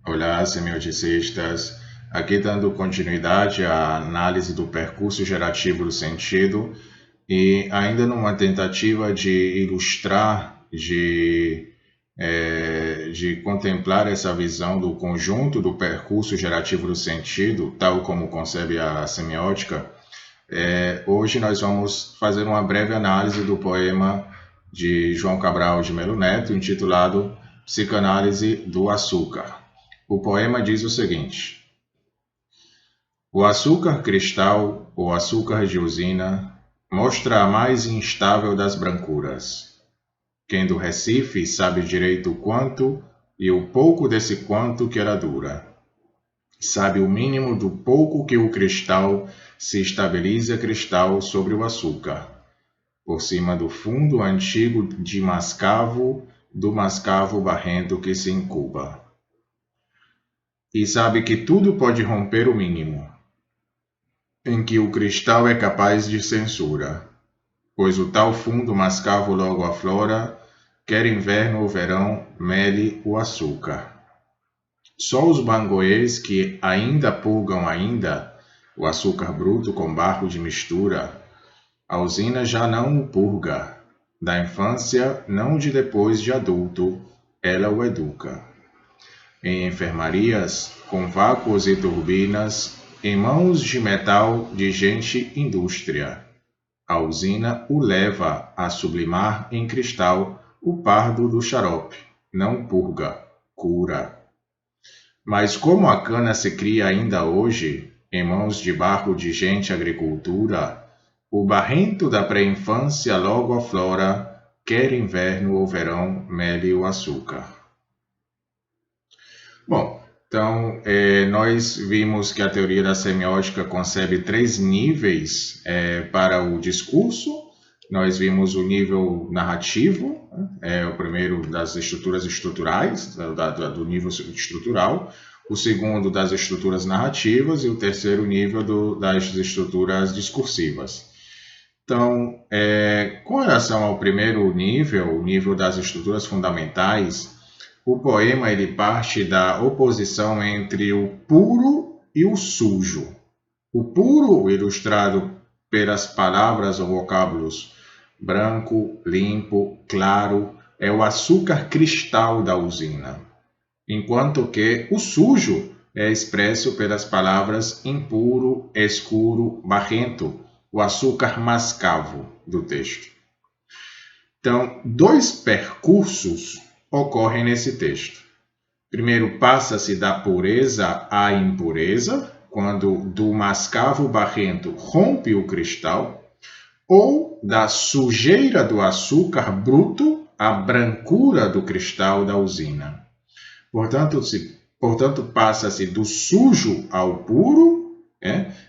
Olá, semioticistas. Aqui dando continuidade à análise do percurso gerativo do sentido e ainda numa tentativa de ilustrar, de contemplar essa visão do conjunto do percurso gerativo do sentido, tal como concebe a semiótica. Hoje nós vamos fazer uma breve análise do poema de João Cabral de Melo Neto, intitulado Psicanálise do Açúcar. O poema diz o seguinte: o açúcar cristal, ou açúcar de usina, mostra a mais instável das brancuras. Quem do Recife sabe direito o quanto e o pouco desse quanto que ela dura. Sabe o mínimo do pouco que o cristal se estabiliza cristal sobre o açúcar, por cima do fundo antigo de mascavo, do mascavo barrento que se incuba. E sabe que tudo pode romper o mínimo, em que o cristal é capaz de censura, pois o tal fundo mascavo logo aflora, quer inverno ou verão, mele o açúcar. Só os bangoês que ainda purgam o açúcar bruto com barro de mistura, a usina já não o purga, da infância, não de depois de adulto, ela o educa. Em enfermarias, com vácuos e turbinas, em mãos de metal de gente indústria, a usina o leva a sublimar em cristal o pardo do xarope, não purga, cura. Mas como a cana se cria ainda hoje, em mãos de barro de gente agricultura, o barrento da pré-infância logo aflora, quer inverno ou verão, mele o açúcar. Bom, então nós vimos que a teoria da semiótica concebe três níveis para o discurso. Nós vimos o nível narrativo, o primeiro das estruturas estruturais, do nível estrutural, o segundo das estruturas narrativas e o terceiro nível das estruturas discursivas. Então, com relação ao primeiro nível, o nível das estruturas fundamentais, o poema ele parte da oposição entre o puro e o sujo. O puro, ilustrado pelas palavras ou vocábulos branco, limpo, claro, é o açúcar cristal da usina, enquanto que o sujo é expresso pelas palavras impuro, escuro, barrento, o açúcar mascavo do texto. Então, dois percursos ocorrem nesse texto. Primeiro, passa-se da pureza à impureza, quando do mascavo barrento rompe o cristal, ou da sujeira do açúcar bruto à brancura do cristal da usina. Portanto, passa-se do sujo ao puro,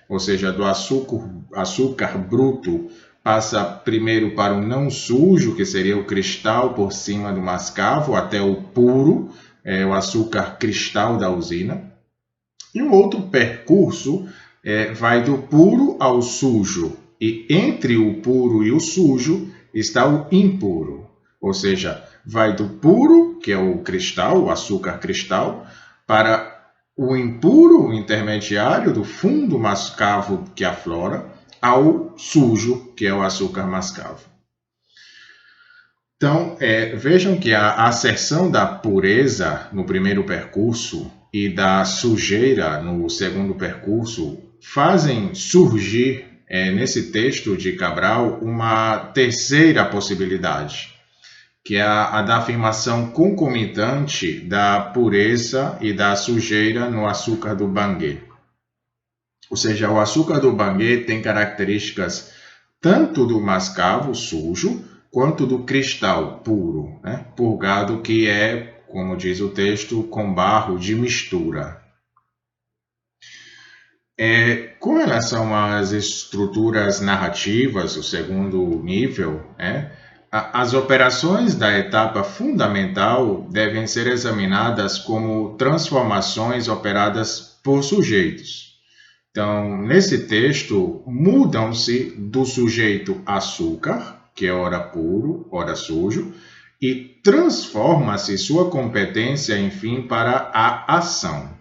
ou seja, do açúcar bruto passa primeiro para o não sujo, que seria o cristal por cima do mascavo, até o puro, o açúcar cristal da usina. E um outro percurso vai do puro ao sujo, e entre o puro e o sujo está o impuro, ou seja, vai do puro, que é o cristal, o açúcar cristal, para o impuro, o intermediário, do fundo mascavo que aflora, ao sujo, que é o açúcar mascavo. Então, vejam que a asserção da pureza no primeiro percurso e da sujeira no segundo percurso fazem surgir, nesse texto de Cabral, uma terceira possibilidade, que é a da afirmação concomitante da pureza e da sujeira no açúcar do banguê. Ou seja, o açúcar do banguê tem características tanto do mascavo sujo, quanto do cristal puro, purgado, que é, como diz o texto, com barro de mistura. Com relação às estruturas narrativas, o segundo nível, as operações da etapa fundamental devem ser examinadas como transformações operadas por sujeitos. Então, nesse texto, mudam-se do sujeito açúcar, que é ora puro, ora sujo, e transforma-se sua competência, enfim, para a ação.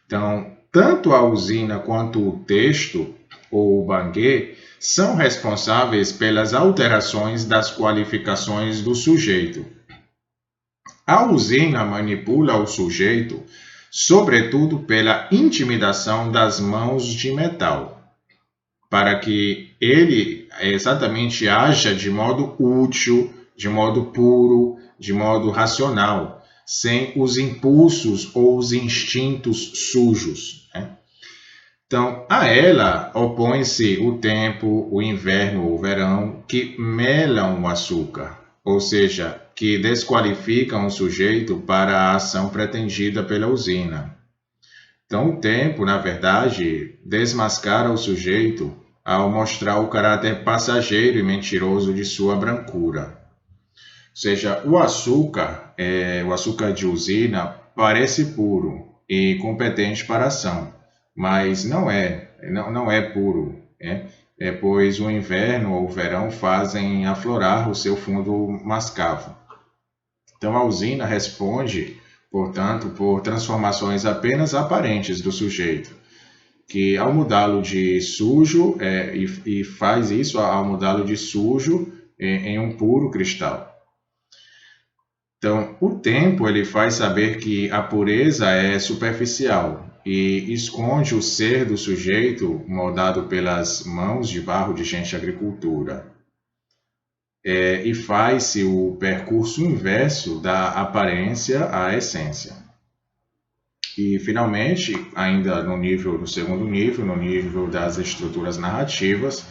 Então, tanto a usina quanto o texto, ou o bangue, são responsáveis pelas alterações das qualificações do sujeito. A usina manipula o sujeito, sobretudo pela intimidação das mãos de metal, para que ele exatamente haja de modo útil, de modo puro, de modo racional, sem os impulsos ou os instintos sujos, né? Então, a ela opõe-se o tempo, o inverno ou o verão, que melam o açúcar, ou seja, que desqualificam o sujeito para a ação pretendida pela usina. Então, o tempo, na verdade, desmascara o sujeito ao mostrar o caráter passageiro e mentiroso de sua brancura. Ou seja, o açúcar de usina, parece puro e competente para a ação, mas não é puro, né? Pois o inverno ou o verão fazem aflorar o seu fundo mascavo. Então a usina responde, portanto, por transformações apenas aparentes do sujeito, que ao mudá-lo de sujo, e faz isso ao mudá-lo de sujo em um puro cristal. Então, o tempo ele faz saber que a pureza é superficial e esconde o ser do sujeito moldado pelas mãos de barro de gente agricultura. E faz-se o percurso inverso da aparência à essência. E, finalmente, ainda no segundo nível, no nível das estruturas narrativas,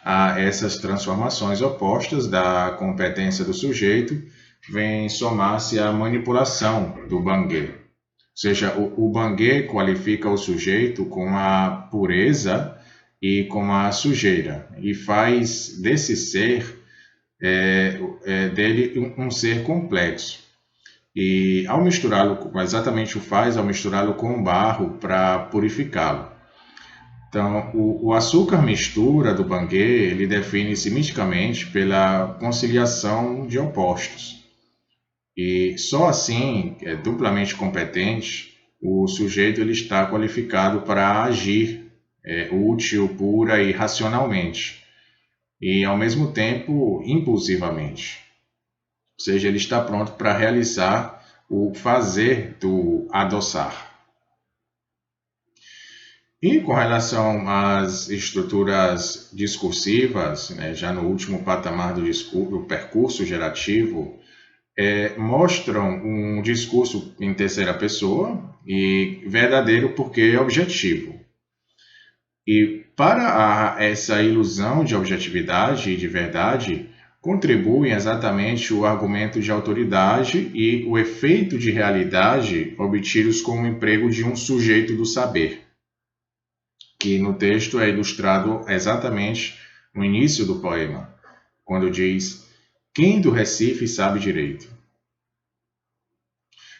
há essas transformações opostas da competência do sujeito, vem somar-se a manipulação do bangue. Ou seja, o bangue qualifica o sujeito com a pureza e com a sujeira, e faz desse ser, dele um ser complexo. E ao misturá-lo, exatamente o faz ao misturá-lo com o barro para purificá-lo. Então, o açúcar mistura do bangue, ele define-se misticamente pela conciliação de opostos. E só assim, duplamente competente, o sujeito ele está qualificado para agir útil, pura e racionalmente, e ao mesmo tempo impulsivamente. Ou seja, ele está pronto para realizar o fazer do adoçar. E com relação às estruturas discursivas, né, já no último patamar do percurso gerativo, mostram um discurso em terceira pessoa e verdadeiro porque é objetivo. E para essa ilusão de objetividade e de verdade, contribuem exatamente o argumento de autoridade e o efeito de realidade obtidos com o emprego de um sujeito do saber, que no texto é ilustrado exatamente no início do poema, quando diz: "Quem do Recife sabe direito?"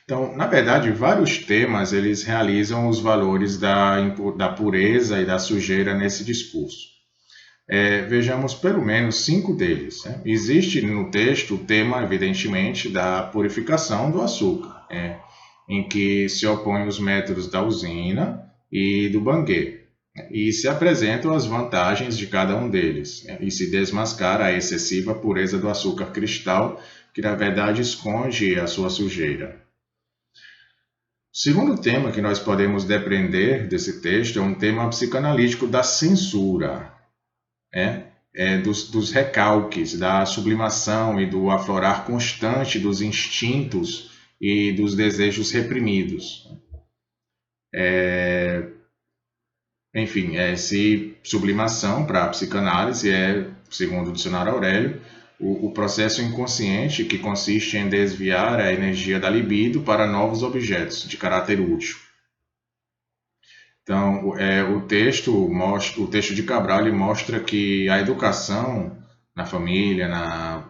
Então, na verdade, vários temas eles realizam os valores da pureza e da sujeira nesse discurso. Vejamos pelo menos 5 deles, né? Existe no texto o tema, evidentemente, da purificação do açúcar, em que se opõem os métodos da usina e do bangue, e se apresentam as vantagens de cada um deles, e se desmascara a excessiva pureza do açúcar cristal, que na verdade esconde a sua sujeira. O segundo tema que nós podemos depreender desse texto é um tema psicanalítico da censura, dos recalques, da sublimação e do aflorar constante dos instintos e dos desejos reprimidos. Enfim, essa sublimação para a psicanálise segundo o dicionário Aurélio, o processo inconsciente que consiste em desviar a energia da libido para novos objetos de caráter útil. Então, o texto de Cabral ele mostra que a educação na família,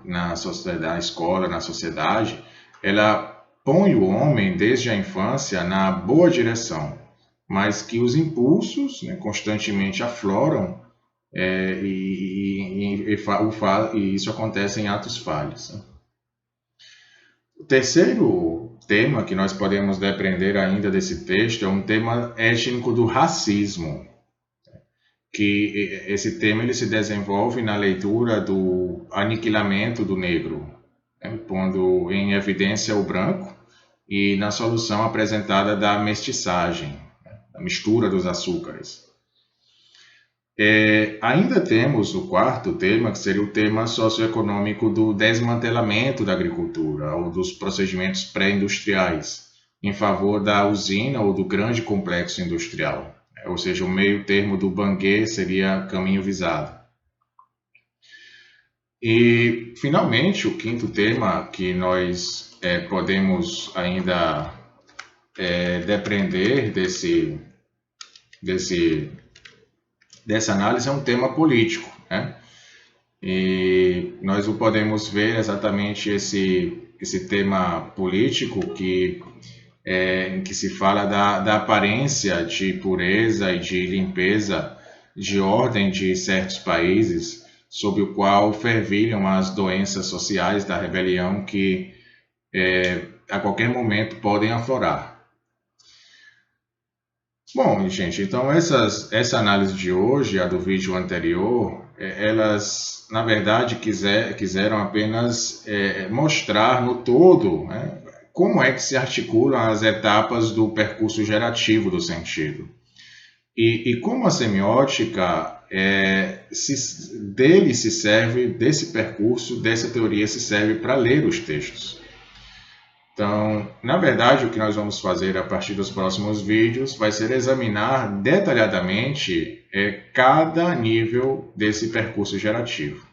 na sociedade, na escola, na sociedade, ela põe o homem desde a infância na boa direção, mas que os impulsos, né, constantemente afloram e isso acontece em atos falhos, né? O terceiro tema que nós podemos depreender ainda desse texto é um tema étnico do racismo, que esse tema ele se desenvolve na leitura do aniquilamento do negro, né, pondo em evidência o branco, e na solução apresentada da mestiçagem, né, da mistura dos açúcares. Ainda temos o quarto tema, que seria o tema socioeconômico do desmantelamento da agricultura ou dos procedimentos pré-industriais, em favor da usina ou do grande complexo industrial. Ou seja, o meio termo do Banguê seria caminho visado. E, finalmente, o quinto tema que nós podemos ainda depreender dessa análise é um tema político, né? E nós o podemos ver exatamente esse tema político em que se fala da aparência de pureza e de limpeza de ordem de certos países, sob o qual fervilham as doenças sociais da rebelião que a qualquer momento podem aflorar. Bom, gente, então essa análise de hoje, a do vídeo anterior, elas, na verdade, quiseram apenas mostrar no todo, né, como é que se articulam as etapas do percurso gerativo do sentido. E como a semiótica desse percurso, dessa teoria, se serve para ler os textos. Então, na verdade, o que nós vamos fazer a partir dos próximos vídeos vai ser examinar detalhadamente cada nível desse percurso gerativo.